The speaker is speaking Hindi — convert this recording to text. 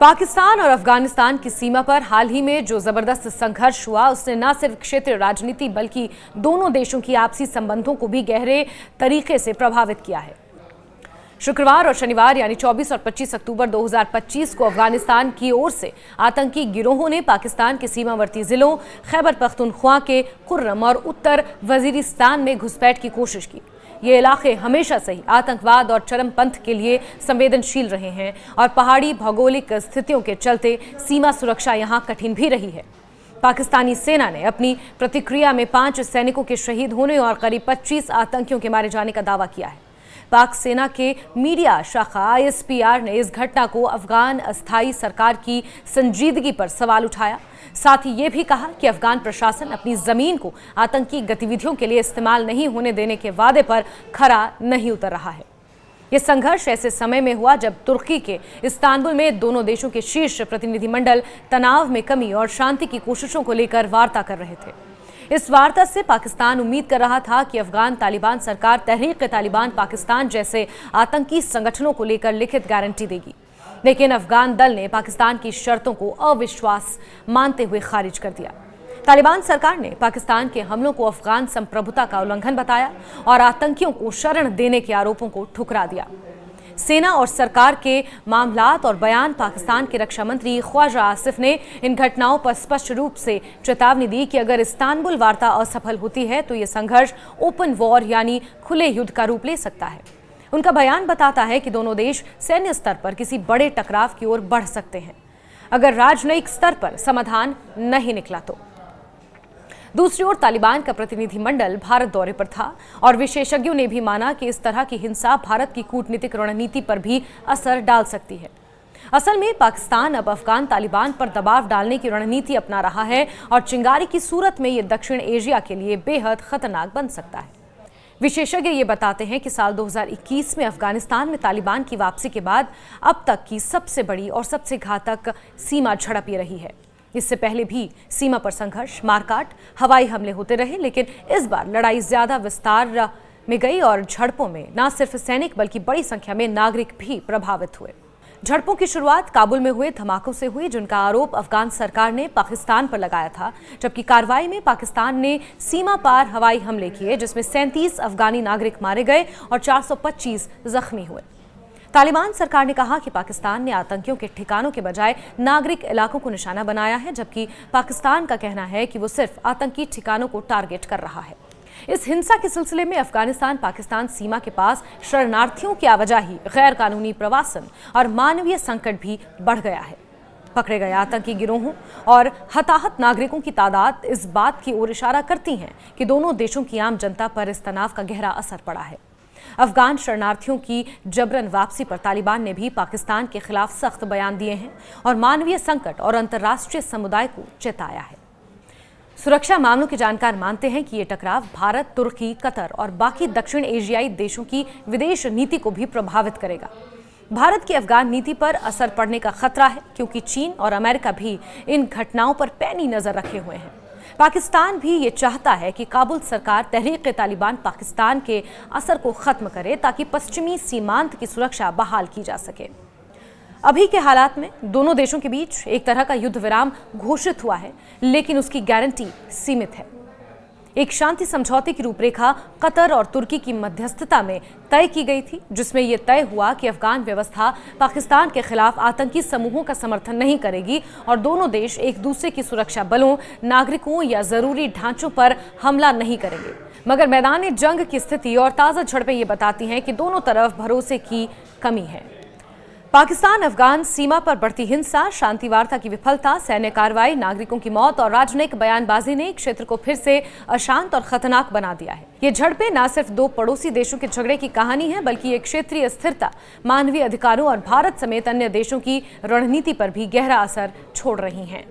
पाकिस्तान और अफगानिस्तान की सीमा पर हाल ही में जो जबरदस्त संघर्ष हुआ उसने न सिर्फ क्षेत्रीय राजनीति बल्कि दोनों देशों की आपसी संबंधों को भी गहरे तरीके से प्रभावित किया है। शुक्रवार और शनिवार यानी 24 और 25 अक्टूबर 2025 को अफगानिस्तान की ओर से आतंकी गिरोहों ने पाकिस्तान के सीमावर्ती जिलों खैबर पख्तूनख्वा के कुर्रम और उत्तर वजीरिस्तान में घुसपैठ की कोशिश की। ये इलाके हमेशा से ही आतंकवाद और चरमपंथ के लिए संवेदनशील रहे हैं और पहाड़ी भौगोलिक स्थितियों के चलते सीमा सुरक्षा यहाँ कठिन भी रही है। पाकिस्तानी सेना ने अपनी प्रतिक्रिया में 5 सैनिकों के शहीद होने और करीब 25 आतंकियों के मारे जाने का दावा किया है। पाक सेना के मीडिया शाखा ISPR ने इस घटना को अफगान अस्थायी सरकार की संजीदगी पर सवाल उठाया। साथ ही ये भी कहा कि अफगान प्रशासन अपनी जमीन को आतंकी गतिविधियों के लिए इस्तेमाल नहीं होने देने के वादे पर खरा नहीं उतर रहा है। यह संघर्ष ऐसे समय में हुआ जब तुर्की के इस्तांबुल में दोनों देशों के शीर्ष प्रतिनिधिमंडल तनाव में कमी और शांति की कोशिशों को लेकर वार्ता कर रहे थे। इस वार्ता से पाकिस्तान उम्मीद कर रहा था कि अफगान तालिबान सरकार तहरीक-ए-तालिबान पाकिस्तान जैसे आतंकी संगठनों को लेकर लिखित गारंटी देगी, लेकिन अफगान दल ने पाकिस्तान की शर्तों को अविश्वास मानते हुए खारिज कर दिया। तालिबान सरकार ने पाकिस्तान के हमलों को अफगान संप्रभुता का उल्लंघन बताया और आतंकियों को शरण देने के आरोपों को ठुकरा दिया। सेना और सरकार के मामलात और बयान पाकिस्तान के रक्षा मंत्री ख्वाजा आसिफ ने इन घटनाओं पर स्पष्ट रूप से चेतावनी दी कि अगर इस्तांबुल वार्ता असफल होती है तो ये संघर्ष ओपन वॉर यानी खुले युद्ध का रूप ले सकता है। उनका बयान बताता है कि दोनों देश सैन्य स्तर पर किसी बड़े टकराव की ओर बढ़ सकते हैं अगर राजनयिक स्तर पर समाधान नहीं निकला तो। दूसरी ओर तालिबान का प्रतिनिधिमंडल भारत दौरे पर था और विशेषज्ञों ने भी माना कि इस तरह की हिंसा भारत की कूटनीतिक रणनीति पर भी असर डाल सकती है। असल में पाकिस्तान अब अफगान तालिबान पर दबाव डालने की रणनीति अपना रहा है और चिंगारी की सूरत में ये दक्षिण एशिया के लिए बेहद खतरनाक बन सकता है। विशेषज्ञ ये बताते हैं कि साल 2021 में अफगानिस्तान में तालिबान की वापसी के बाद अब तक की सबसे बड़ी और सबसे घातक सीमा झड़प ये रही है। इससे पहले भी सीमा पर संघर्ष, मारकाट, हवाई हमले होते रहे, लेकिन इस बार लड़ाई ज्यादा विस्तार में गई और झड़पों में न सिर्फ सैनिक बल्कि बड़ी संख्या में नागरिक भी प्रभावित हुए। झड़पों की शुरुआत काबुल में हुए धमाकों से हुई, जिनका आरोप अफगान सरकार ने पाकिस्तान पर लगाया था, जबकि कार्रवाई में पाकिस्तान ने सीमा पार हवाई हमले किए जिसमें 37 अफगानी नागरिक मारे गए और 425 जख्मी हुए। तालिबान सरकार ने कहा कि पाकिस्तान ने आतंकियों के ठिकानों के बजाय नागरिक इलाकों को निशाना बनाया है, जबकि पाकिस्तान का कहना है कि वो सिर्फ आतंकी ठिकानों को टारगेट कर रहा है। इस हिंसा के सिलसिले में अफगानिस्तान पाकिस्तान सीमा के पास शरणार्थियों की आवाजाही, गैर कानूनी प्रवासन और मानवीय संकट भी बढ़ गया है। पकड़े गए आतंकी गिरोहों और हताहत नागरिकों की तादाद इस बात की ओर इशारा करती हैं कि दोनों देशों की आम जनता पर इस तनाव का गहरा असर पड़ा है। अफगान शरणार्थियों की जबरन वापसी पर तालिबान ने भी पाकिस्तान के खिलाफ सख्त बयान दिए हैं और मानवीय संकट और अंतर्राष्ट्रीय समुदाय को चेताया है। सुरक्षा मामलों के जानकार मानते हैं कि ये टकराव भारत, तुर्की, कतर और बाकी दक्षिण एशियाई देशों की विदेश नीति को भी प्रभावित करेगा। भारत की अफगान नीति पर असर पड़ने का खतरा है क्योंकि चीन और अमेरिका भी इन घटनाओं पर पैनी नजर रखे हुए हैं। पाकिस्तान भी ये चाहता है कि काबुल सरकार तहरीक-ए-तालिबान पाकिस्तान के असर को खत्म करे ताकि पश्चिमी सीमांत की सुरक्षा बहाल की जा सके। अभी के हालात में दोनों देशों के बीच एक तरह का युद्ध विराम घोषित हुआ है, लेकिन उसकी गारंटी सीमित है। एक शांति समझौते की रूपरेखा कतर और तुर्की की मध्यस्थता में तय की गई थी, जिसमें यह तय हुआ कि अफगान व्यवस्था पाकिस्तान के खिलाफ आतंकी समूहों का समर्थन नहीं करेगी और दोनों देश एक दूसरे की सुरक्षा बलों, नागरिकों या जरूरी ढांचों पर हमला नहीं करेंगे। मगर मैदान जंग की स्थिति और ताज़ा झड़पें ये बताती हैं कि दोनों तरफ भरोसे की कमी है। पाकिस्तान अफगान सीमा पर बढ़ती हिंसा, शांति वार्ता की विफलता, सैन्य कार्रवाई, नागरिकों की मौत और राजनयिक बयानबाजी ने क्षेत्र को फिर से अशांत और खतरनाक बना दिया है। ये झड़पें न सिर्फ दो पड़ोसी देशों के झगड़े की कहानी है, बल्कि ये क्षेत्रीय स्थिरता, मानवीय अधिकारों और भारत समेत अन्य देशों की रणनीति पर भी गहरा असर छोड़ रही हैं।